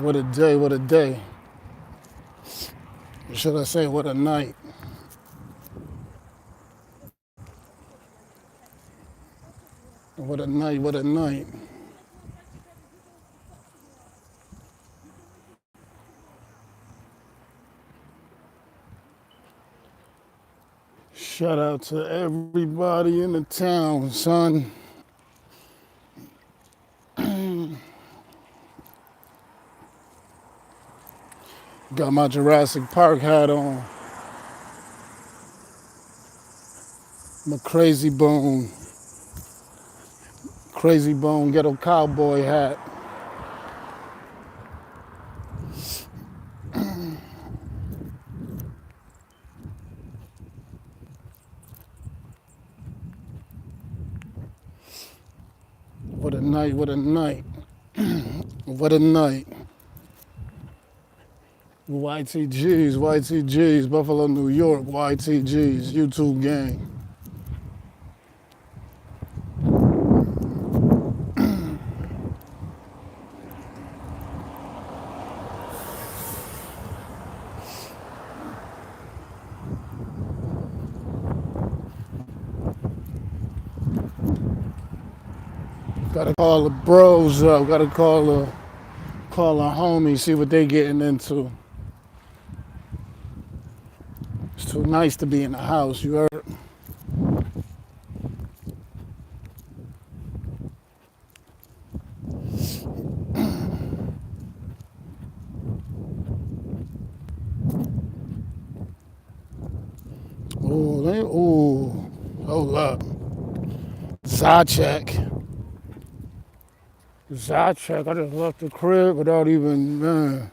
What a day, what a day. Or should I say, what a night. What a night, what a night. Shout out to everybody in the town, son. Got my Jurassic Park hat on. My crazy bone ghetto cowboy hat. What a night, what a night. What a night. YTGs, Buffalo, New York, YTGs, YouTube gang. Gotta call the bros up, gotta call a homie, see what they getting into. It's too nice to be in the house, you heard? Hold up. Zacek. I just left the crib without even, man.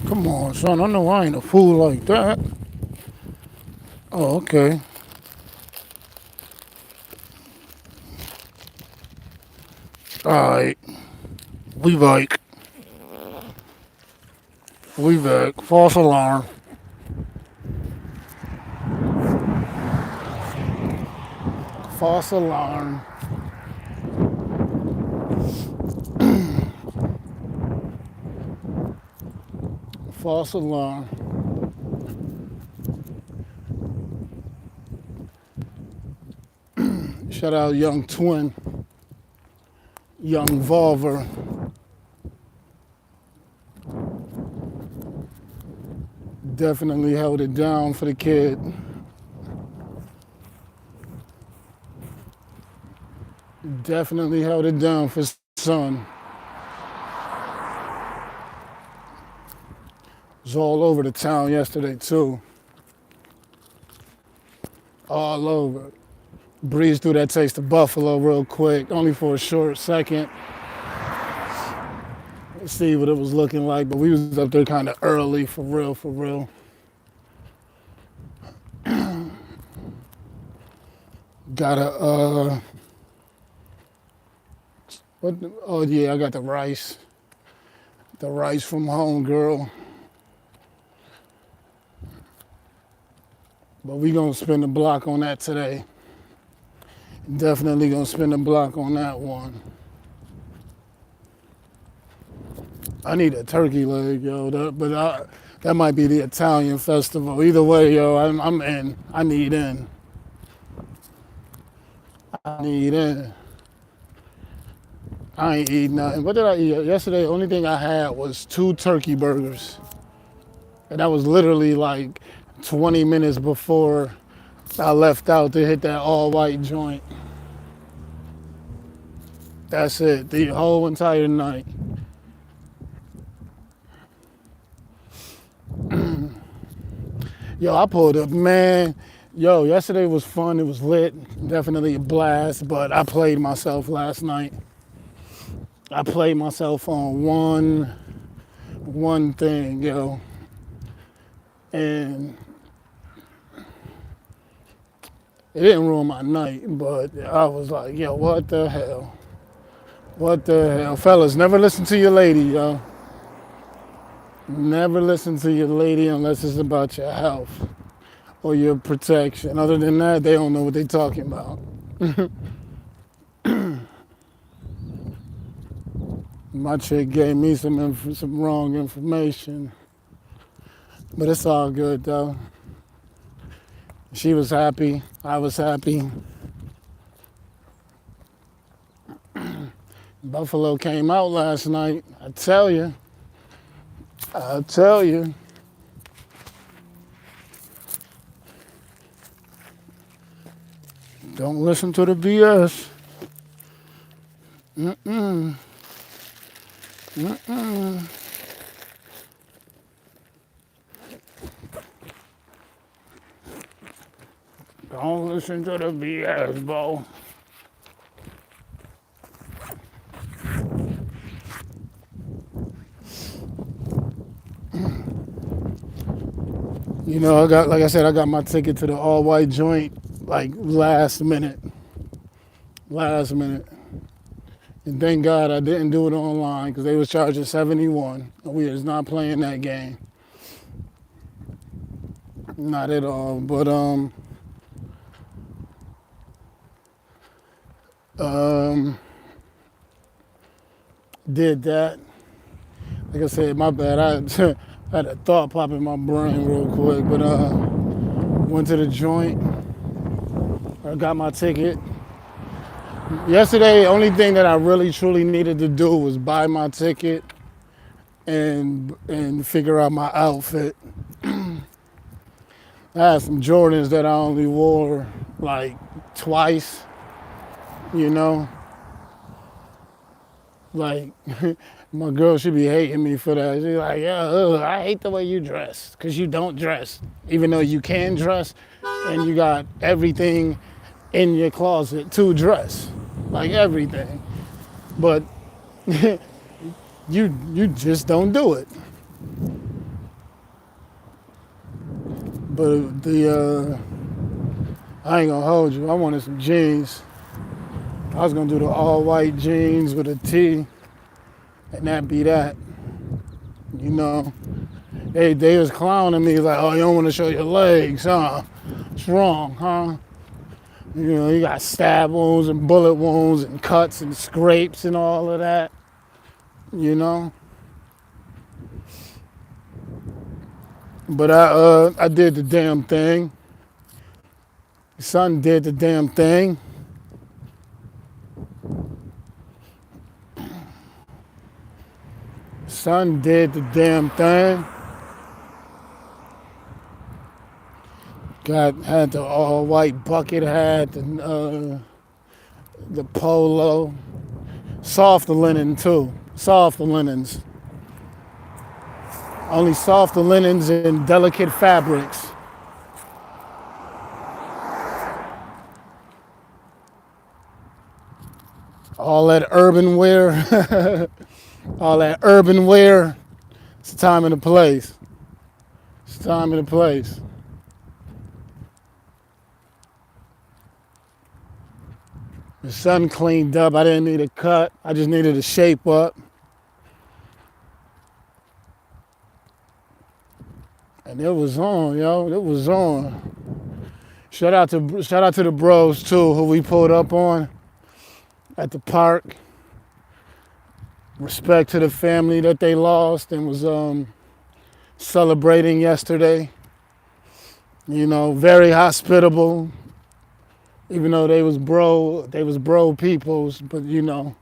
Come on, son, I know I ain't a fool like that. Oh, okay. Alright, we back. We back. False alarm. False alarm. False alarm. Shout out Young Twin, Young Volver. Definitely held it down for the kid. Definitely held it down for son. It was all over the town yesterday too. All over. Breezed through that Taste of Buffalo real quick, only for a short second. See what it was looking like, but we was up there kind of early, for real, for real. Got what? Oh yeah, I got the rice. The rice from home, girl. But we gonna spin the block on that today. Definitely gonna spin the block on that one. I need a turkey leg, yo. That might be the Italian festival. Either way, yo, I'm in. I need in. I need in. I ain't eat nothing. What did I eat yesterday? The only thing I had was 2 turkey burgers, and that was literally like 20 minutes before I left out to hit that all-white joint. That's it. The whole entire night. Yo, I pulled up, man. Yo, yesterday was fun. It was lit. Definitely a blast, but I played myself last night. I played myself on one thing, yo. And it didn't ruin my night, but I was like, yo, what the hell? What the hell, fellas? Never listen to your lady, yo. Never listen to your lady unless it's about your health or your protection. Other than that, they don't know what they're talking about. My chick gave me some wrong information, but it's all good though. She was happy. I was happy. Buffalo came out last night. I tell you. I tell you. Don't listen to the BS. Mm-mm. Mm-mm. Don't listen to the BS, bro. You know, like I said, I got my ticket to the all-white joint like last minute. Last minute. And thank God I didn't do it online because they was charging 71. We is not playing that game. Not at all. But did that. Like I said, my bad. I had a thought pop in my brain real quick, but went to the joint. I got my ticket. Yesterday, only thing that I really truly needed to do was buy my ticket and figure out my outfit. I had some Jordans that I only wore like twice, you know. Like my girl should be hating me for that. She's like, yeah, I hate the way you dress because you don't dress, even though you can dress, and you got everything in your closet to dress, like everything. But you just don't do it. But I ain't gonna hold you. I wanted some jeans. I was gonna do the all white jeans with a tee, and that be that. You know, they was clowning me like, oh, you don't want to show your legs, huh? What's wrong, huh? You know, you got stab wounds and bullet wounds and cuts and scrapes and all of that. You know. But I did the damn thing. Son did the damn thing. Son did the damn thing. Had the all white bucket hat and the polo. Soft linen too. Soft linens. Only soft linens and delicate fabrics. All that urban wear. All that urban wear. It's the time and the place. It's the time and the place. The sun cleaned up. I didn't need a cut. I just needed to shape up. And it was on, yo. It was on. Shout out to the bros too, who we pulled up on at the park. Respect to the family that they lost and was celebrating yesterday. You know, very hospitable. Even though they was bro peoples, but you know,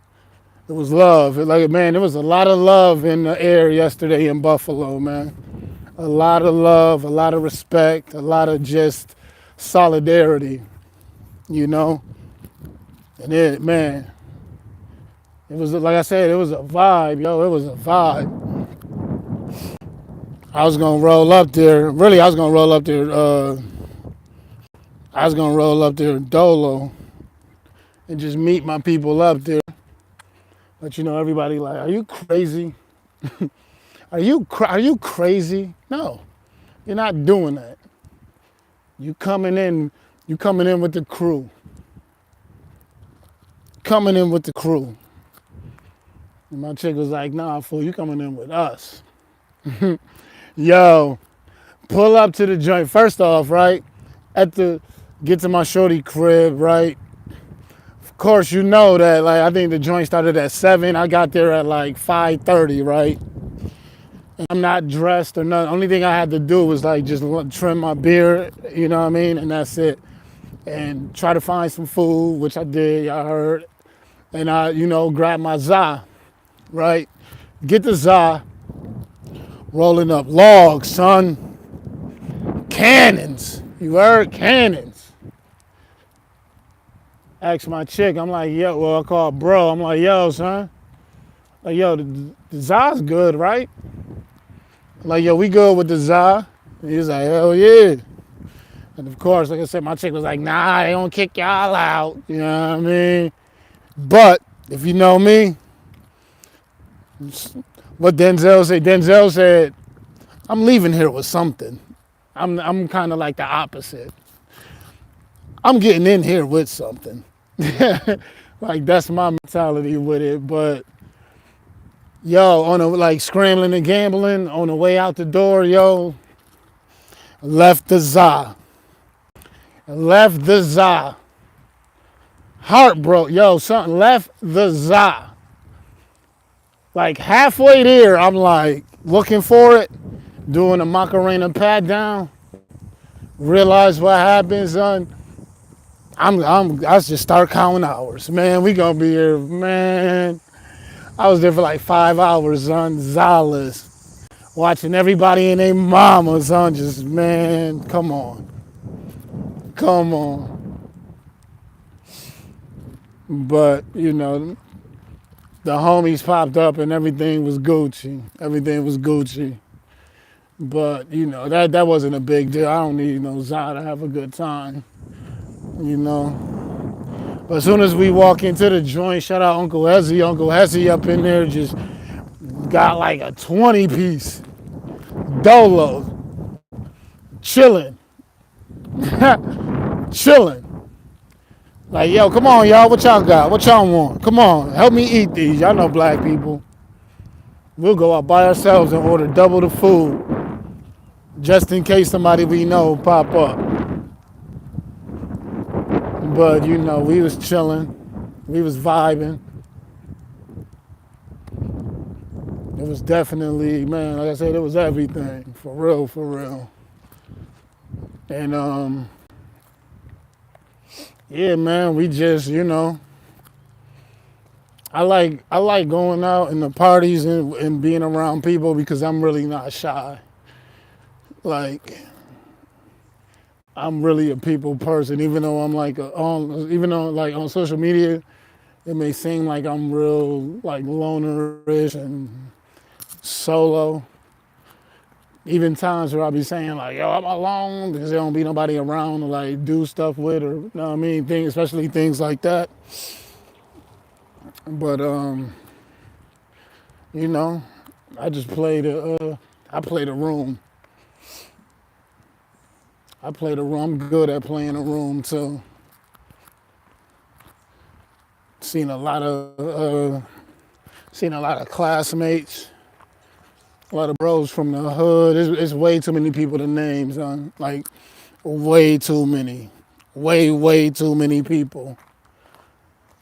it was love. Man, there was a lot of love in the air yesterday in Buffalo, man. A lot of love, a lot of respect, a lot of just solidarity, you know. And it, man, it was, like I said, it was a vibe, yo. It was a vibe. I was gonna roll up there. Really, I was gonna roll up there. I was gonna roll up there Dolo and just meet my people up there. But you know, everybody like, are you crazy? Are you crazy? No, you're not doing that. You coming in with the crew. Coming in with the crew. And my chick was like, nah, fool, you coming in with us. Yo, pull up to the joint. First off, right, get to my shorty crib, right? Of course, you know that, like, I think the joint started at 7. I got there at like 5:30, right? And I'm not dressed or nothing. Only thing I had to do was like just trim my beard, you know what I mean? And that's it. And try to find some food, which I did, y'all heard. And I, grab my za, right? Get the za, rolling up logs, son. Cannons. You heard? Cannons. Ask my chick, I'm like, yo, well, I call bro. I'm like, yo, son. Like, yo, the za's good, right? Like, yo, we good with the za? And he's like, hell yeah. And of course, like I said, my chick was like, nah, they don't kick y'all out. You know what I mean? But if you know me, what Denzel said, I'm leaving here with something. I'm kind of like the opposite. I'm getting in here with something. Like that's my mentality with it. But yo, like scrambling and gambling on the way out the door, yo, left the za. Heart broke, yo, something left the za. Like halfway there, I'm like looking for it, doing a Macarena pat down. Realize what happens, son. I just start counting hours, man. We gonna be here, man. I was there for like 5 hours, son. Zaless, watching everybody and their mama, son. Just man, come on. But the homies popped up and everything was Gucci. But that wasn't a big deal. I don't need no za to have a good time. But as soon as we walk into the joint, shout out Uncle Hezzy. Uncle Hezzy up in there just got like a 20-piece Dolo. Chilling. Like, yo, come on, y'all. What y'all got? What y'all want? Come on. Help me eat these. Y'all know black people. We'll go out by ourselves and order double the food. Just in case somebody we know pop up. But, we was chilling. We was vibing. It was definitely, man, like I said, it was everything. For real. And, yeah, man, we just, I like going out in the parties and being around people because I'm really not shy. Like, I'm really a people person, even though I'm like on social media, it may seem like I'm real like lonerish and solo. Even times where I'll be saying like, yo, I'm alone because there don't be nobody around to like do stuff with or you know what I mean, especially things like that. But I just played I played a room. I'm good at playing a room too. Seen a lot of classmates, a lot of bros from the hood. It's way too many people to name, son. Like way too many, way too many people.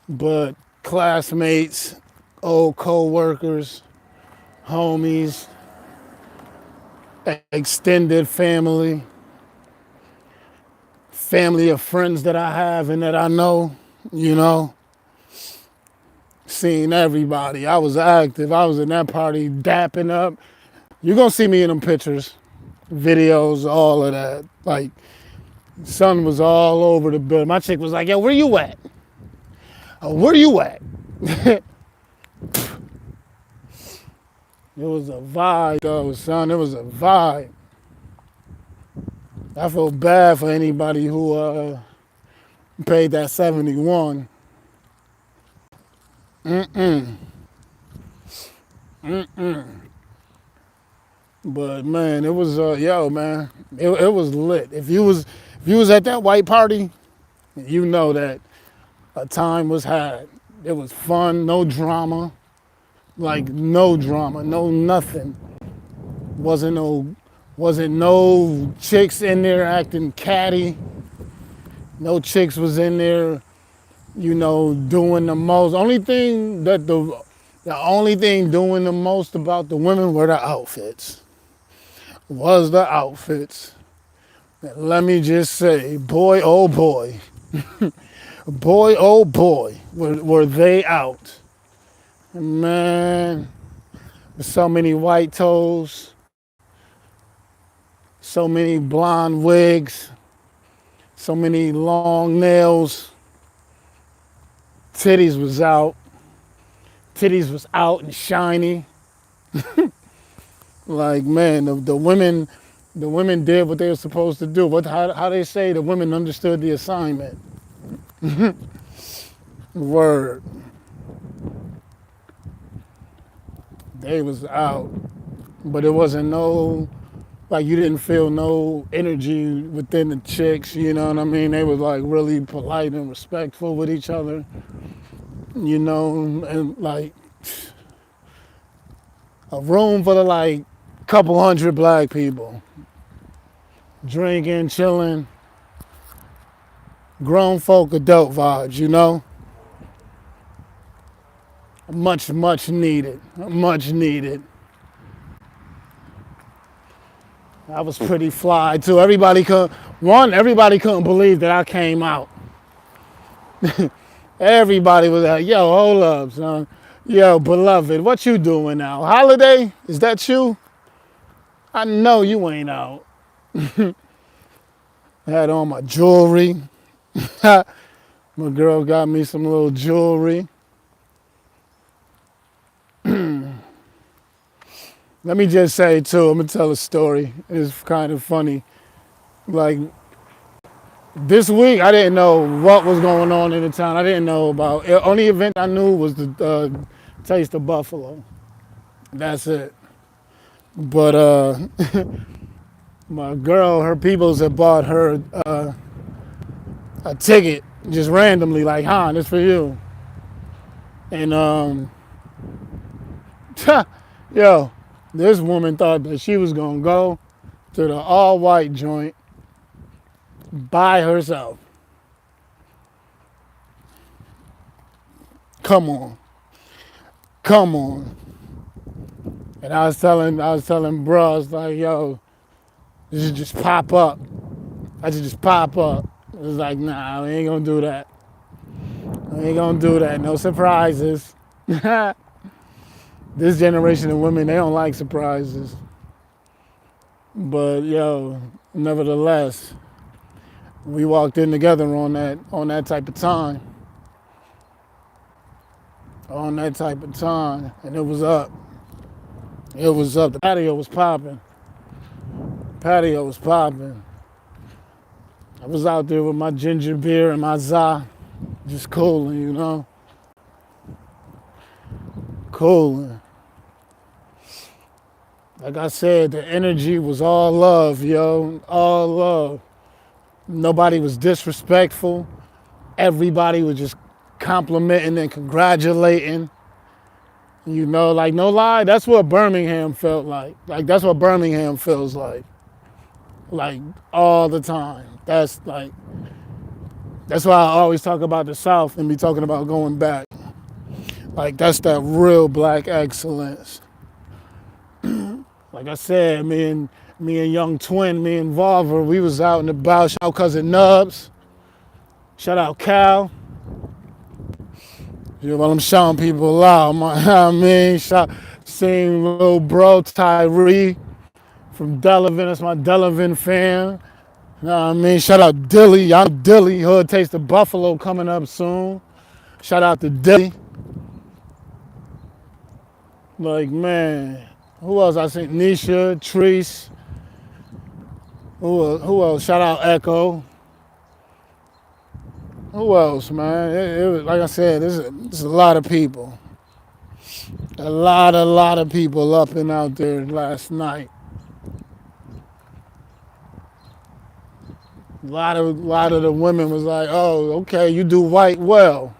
But classmates, old co-workers, homies, extended family of friends that I have and that I know, seeing everybody. I was active. I was in that party dapping up. You're going to see me in them pictures, videos, all of that. Like, sun was all over the building. My chick was like, yo, where you at? Where you at? It was a vibe, though, son. It was a vibe. I feel bad for anybody who paid that 71. But man, it was man, it was lit. If you was at that white party, you know that a time was had. It was fun, no drama. Like no drama, no nothing. Wasn't no wasn't no chicks in there acting catty. No chicks was in there, doing the most. The only thing doing the most about the women were the outfits. Was the outfits. And let me just say, boy oh boy, boy oh boy, were they out. Man, so many white toes, so many blonde wigs, so many long nails. Titties was out. Titties was out and shiny. Like man, the women did what they were supposed to do. How they say the women understood the assignment. Word. They was out, but it wasn't no like you didn't feel no energy within the chicks. You know what I mean? They was like really polite and respectful with each other. And like a room full of like couple hundred black people drinking, chilling, grown folk adult vibes. Much needed. Much needed. I was pretty fly too. Everybody couldn't believe that I came out. Everybody was like, yo, hold up, son. Yo, beloved, what you doing now? Holiday? Is that you? I know you ain't out. I had on my jewelry. My girl got me some little jewelry. Let me just say too, I'm gonna tell a story. It's kind of funny. Like this week, I didn't know what was going on in the town. I didn't know about. The only event I knew was the Taste of Buffalo. That's it. But my girl, her peoples had bought her a ticket just randomly, like, "Han, this for you." And yo, this woman thought that she was gonna go to the all-white joint by herself. Come on, come on. And I was telling bro, I was like, yo, this should just pop up. I should just pop up. It was like, nah, we ain't gonna do that. We ain't gonna do that. No surprises. This generation of women, they don't like surprises. But yo, nevertheless, we walked in together on that type of time. On that type of time. And it was up. It was up. The patio was popping. Patio was popping. I was out there with my ginger beer and my za, just cooling. Cooling. Like I said, the energy was all love, yo. All love. Nobody was disrespectful. Everybody was just complimenting and congratulating. Like no lie, that's what Birmingham felt like. Like that's what Birmingham feels like. Like all the time. That's why I always talk about the South and be talking about going back. Like that's that real black excellence. Like I said, me and Young Twin, me and Volver, we was out and about. Shout out cousin Nubs. Shout out Cal. While I'm shouting people out, seeing little bro Tyree from Delavan. That's my Delavan fan. Shout out Dilly. Y'all know Dilly. Hood Taste of Buffalo coming up soon. Shout out to Dilly. Like, man. Who else I seen? Nisha, Treese. Who else? Shout out Echo. Who else, man? It was, like I said, there's a lot of people. A lot of people up and out there last night. A lot of the women was like, oh, okay, you do white well.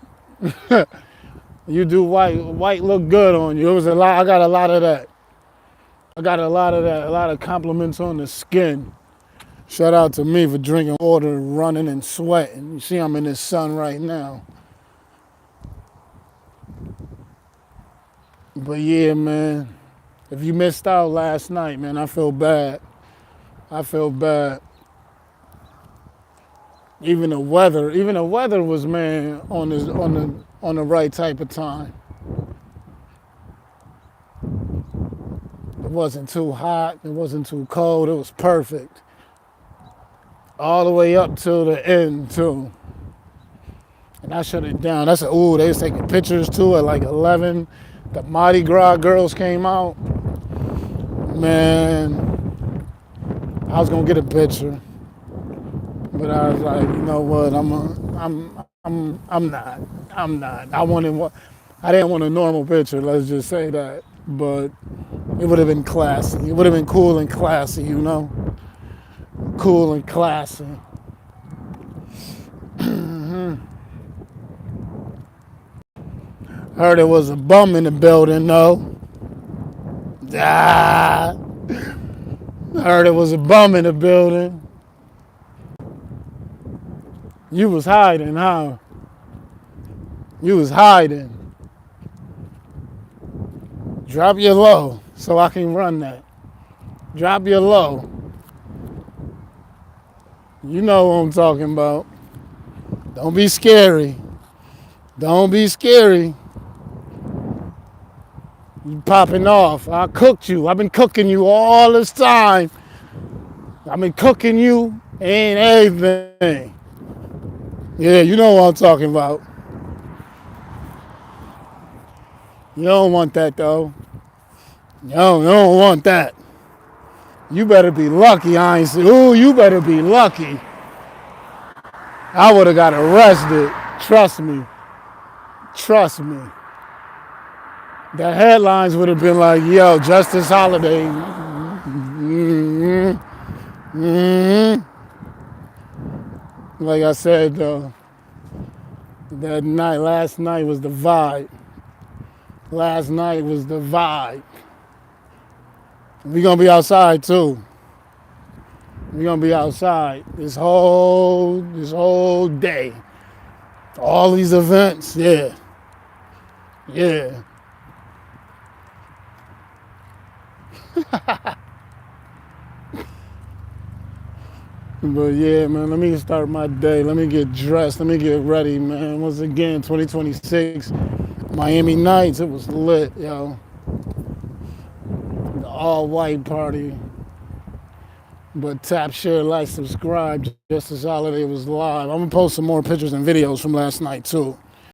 You do white. White look good on you. It was a lot. I got a lot of that. I got a lot of that. A lot of compliments on the skin. Shout out to me for drinking water, running and sweating. You see, I'm in this sun right now. But yeah, man. If you missed out last night, man, I feel bad. I feel bad. Even the weather was, man, on the right type of time. It wasn't too hot. It wasn't too cold. It was perfect. All the way up till the end too. And I shut it down. They was taking pictures too at like 11. The Mardi Gras girls came out. Man, I was gonna get a picture, but I was like, you know what? I'm not. I'm not. I didn't want a normal picture. Let's just say that. But it would have been classy. It would have been cool and classy, you know? Cool and classy. Heard there was a bum in the building, though. Ah, heard there was a bum in the building. You was hiding, huh? You was hiding. Drop your low so I can run that. Drop your low. You know what I'm talking about. Don't be scary. Don't be scary. You popping off. I cooked you. I've been cooking you all this time. I've been cooking you and everything. Yeah, you know what I'm talking about. You don't want that, though. No, you don't want that. You better be lucky I ain't see. Ooh, you better be lucky. I would have got arrested. Trust me. Trust me. The headlines would have been like, yo, Justice Holiday. Mm-hmm. Mm-hmm. Like I said, though, last night was the vibe. Last night was the vibe. We gonna be outside too. We gonna be outside this whole day. All these events, yeah. Yeah. But yeah, man, let me start my day. Let me get dressed. Let me get ready, man. Once again, 2026, Miami Nights. It was lit, yo. The all-white party. But tap, share, like, subscribe. Justice Holiday was live. I'm gonna post some more pictures and videos from last night too.